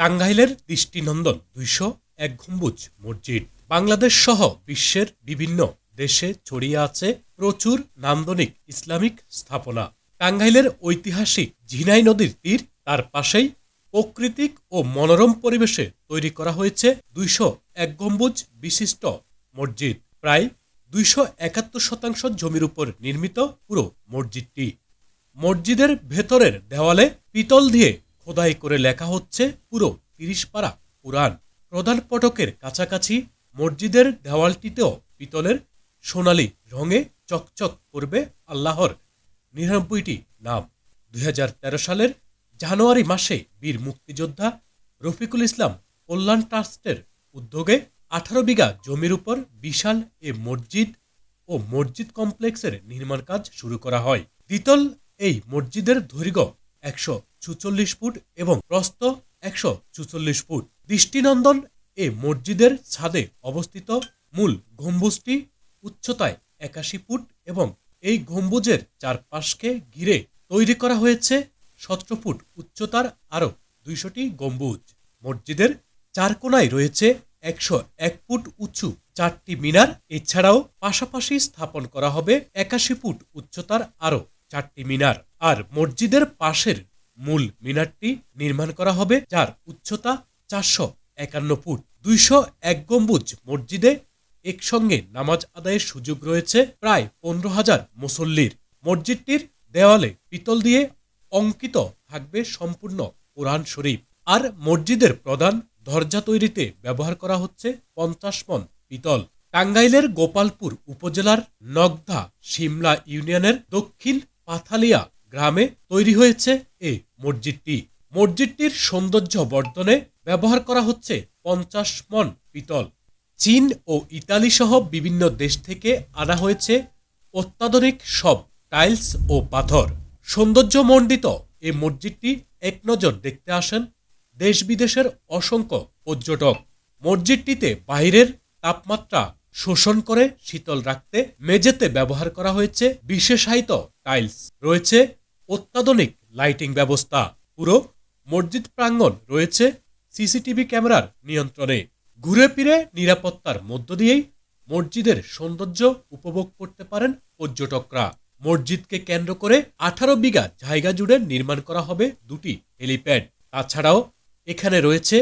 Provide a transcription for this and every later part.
টাঙ্গাইলের দৃষ্টিনন্দন ২০১ গম্বুজ মসজিদ। বাংলাদেশ সহ বিশ্বের বিভিন্ন দেশে ছড়িয়ে আছে প্রচুর নান্দনিক ইসলামিক স্থাপনা। টাঙ্গাইলের ঐতিহাসিক ঝিনাই নদীর তীর, তার পাশেই প্রাকৃতিক ও মনোরম পরিবেশে তৈরি করা হয়েছে ২০১ গম্বুজ বিশিষ্ট মসজিদ। প্রায় ২৭১% জমির উপর নির্মিত পুরো মসজিদটি। মসজিদের ভেতরের দেওয়ালে পিতল দিয়ে খোদাই করে লেখা হচ্ছে পুরো ৩০ পারা কুরআন। প্রধান ফটকের কাছাকাছি মসজিদের দেওয়ালটিতেও পিতলের সোনালী রঙে চকচক করবে আল্লাহর ৯৯টি নাম। ২০১৩ সালের জানুয়ারি মাসে বীর মুক্তিযোদ্ধা রফিকুল ইসলাম কল্যাণ ট্রাস্টের উদ্যোগে ১৮ বিঘা জমির উপর বিশাল এ মসজিদ ও মসজিদ কমপ্লেক্সের নির্মাণ কাজ শুরু করা হয়। দ্বিতল এই মসজিদের দৈর্ঘ্য ১৪৪ ফুট এবং প্রস্থ ১৪৪ ফুট। দৃষ্টিনন্দন এ মসজিদের ছাদে অবস্থিত মূল গম্বুজটি উচ্চতায় ৮১ ফুট এবং এই গম্বুজের চারপাশকে ঘিরে তৈরি করা হয়েছে ১৭ ফুট উচ্চতার আরও ২০০টি গম্বুজ। মসজিদের চার কোণায় রয়েছে ১০১ ফুট উঁচু ৪টি মিনার। এছাড়াও পাশাপাশি স্থাপন করা হবে ৮১ ফুট উচ্চতার আরও ৪টি মিনার। আর মসজিদের পাশের মূল মিনারটি নির্মাণ করা হবে, যার উচ্চতা ৪৫১ ফুট। ২০১ গম্বুজ মসজিদে একসঙ্গে নামাজ আদায়ের সুযোগ রয়েছে প্রায় ১৫,০০০ মুসল্লির। মসজিদটির দেওয়ালে পিতল দিয়ে অঙ্কিত থাকবে সম্পূর্ণ কোরআন শরীফ। আর মসজিদের প্রধান দরজা তৈরিতে ব্যবহার করা হচ্ছে ৫০ মণ পিতল। টাঙ্গাইলের গোপালপুর উপজেলার নগদা শিমলা ইউনিয়নের দক্ষিণ পাথালিয়া গ্রামে তৈরি হয়েছে এই মসজিদটি। মসজিদটির সৌন্দর্য বর্ধনে ব্যবহার করা হচ্ছে ৫০ মণ পিতল। চীন ও ইতালি সহ বিভিন্ন দেশ থেকে আনা হয়েছে অত্যাধুনিক সব টাইলস ও পাথর। সৌন্দর্যমণ্ডিত এই মসজিদটি এক নজর দেখতে আসেন দেশ বিদেশের অসংখ্য পর্যটক। মসজিদটিতে বাইরের তাপমাত্রা শোষণ করে শীতল রাখতে মেঝেতে ব্যবহার করা হয়েছে বিশেষায়িত টাইলস। রয়েছে অত্যাধুনিক লাইটিং ব্যবস্থা। পুরো মসজিদ প্রাঙ্গণ রয়েছে সিসিটিভি ক্যামেরার নিয়ন্ত্রণে। ঘুরে ফিরে নিরাপত্তার মধ্য দিয়েই মসজিদের সৌন্দর্য উপভোগ করতে পারেন পর্যটকরা। মসজিদকে কেন্দ্র করে ১৮ বিঘা জায়গা জুড়ে নির্মাণ করা হবে ২টি হেলিপ্যাড। তাছাড়াও এখানে রয়েছে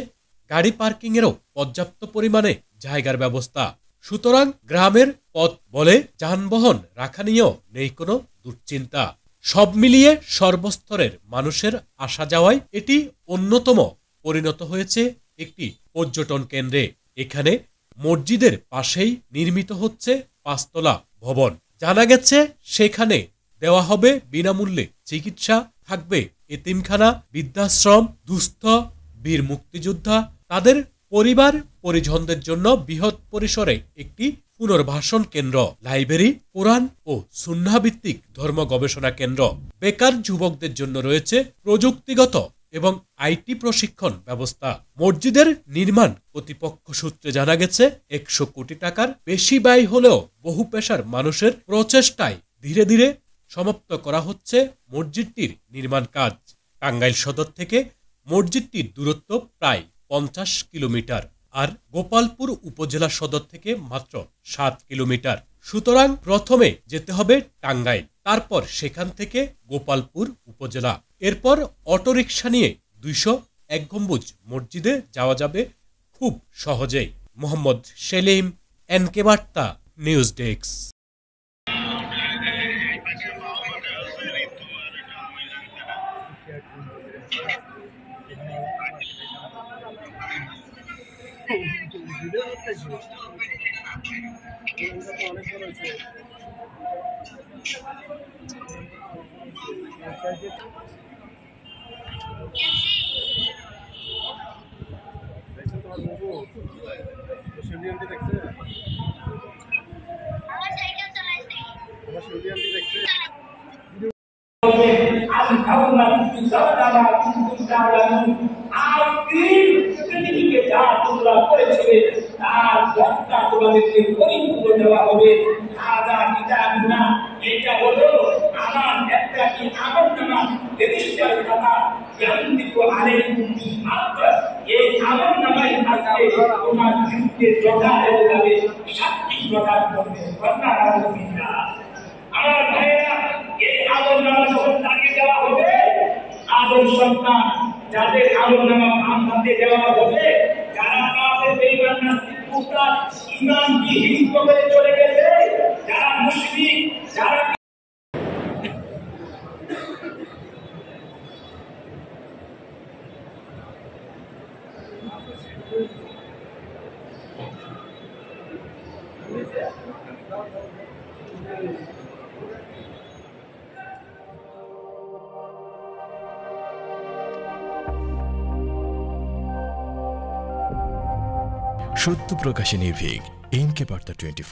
গাড়ি পার্কিংয়েরও পর্যাপ্ত পরিমাণে জায়গার ব্যবস্থা। সুতরাং গ্রামের পথ বলে যানবাহন রাখা নিয়েও নেই কোনো দুশ্চিন্তা। সব মিলিয়ে সর্বস্তরের মানুষের আসা যাওয়ায় এটি অন্যতম পরিণত হয়েছে একটি পর্যটন কেন্দ্রে। এখানে মসজিদের পাশেই নির্মিত হচ্ছে ৫ তলা ভবন। জানা গেছে সেখানে দেওয়া হবে বিনামূল্যে চিকিৎসা, থাকবে এতিমখানা, বৃদ্ধাশ্রম, দুস্থ বীর মুক্তিযোদ্ধা তাদের পরিবার পরিজনদের জন্য বৃহৎ পরিসরে একটি পুনর্বাসন কেন্দ্র, লাইব্রেরি, কোরআন ও সুন্নাহ ভিত্তিক ধর্ম গবেষণা কেন্দ্র। বেকার যুবকদের জন্য রয়েছে প্রযুক্তিগত এবং আইটি প্রশিক্ষণ ব্যবস্থা। মসজিদের নির্মাণ কর্তৃপক্ষ সূত্রে জানা গেছে ১০০ কোটি টাকার বেশি ব্যয় হলেও বহু পেশার মানুষের প্রচেষ্টায় ধীরে ধীরে সমাপ্ত করা হচ্ছে মসজিদটির নির্মাণ কাজ। টাঙ্গাইল সদর থেকে মসজিদটির দূরত্ব প্রায় ৫০ কিলোমিটার, আর গোপালপুর উপজেলা সদর থেকে মাত্র ৭ কিলোমিটার। সুতরাং প্রথমে যেতে হবে টাঙ্গাইল, তারপর সেখান থেকে গোপালপুর উপজেলা, এরপর অটোরিকশা নিয়ে ২০১ গম্বুজ মসজিদে যাওয়া যাবে খুব সহজেই। মোহাম্মদ সেলিম, এনকে বার্তা, নিউজ ডেস্ক। পৃথিবীকে যা তোমরা করেছিলে তার ব্যাখ্যা তোমাদেরকে পরিপূর্ণ দেওয়া হবে। এটা হলো আমার একটা কি আমল নামা রেজিস্টার খাতা। আমল নামায় আসবে তোমার বিরুদ্ধে যথাযথভাবে শাস্তি প্রদান করবে। আমার ভাইয়েরা, এই আমল নামা যখন তাকে দেওয়া হবে, আদম সন্তান যাদের আমল নামা ভাঙ হাতে দেওয়া হবে, যারা কাফের বেঈমান নাস্তিক মুরতাদ ঈমান বিহীন করে চলে গেছে, যারা মুশরিক, যারা সত্য প্রকাশে নির্ভীক, এনকে বার্তা 24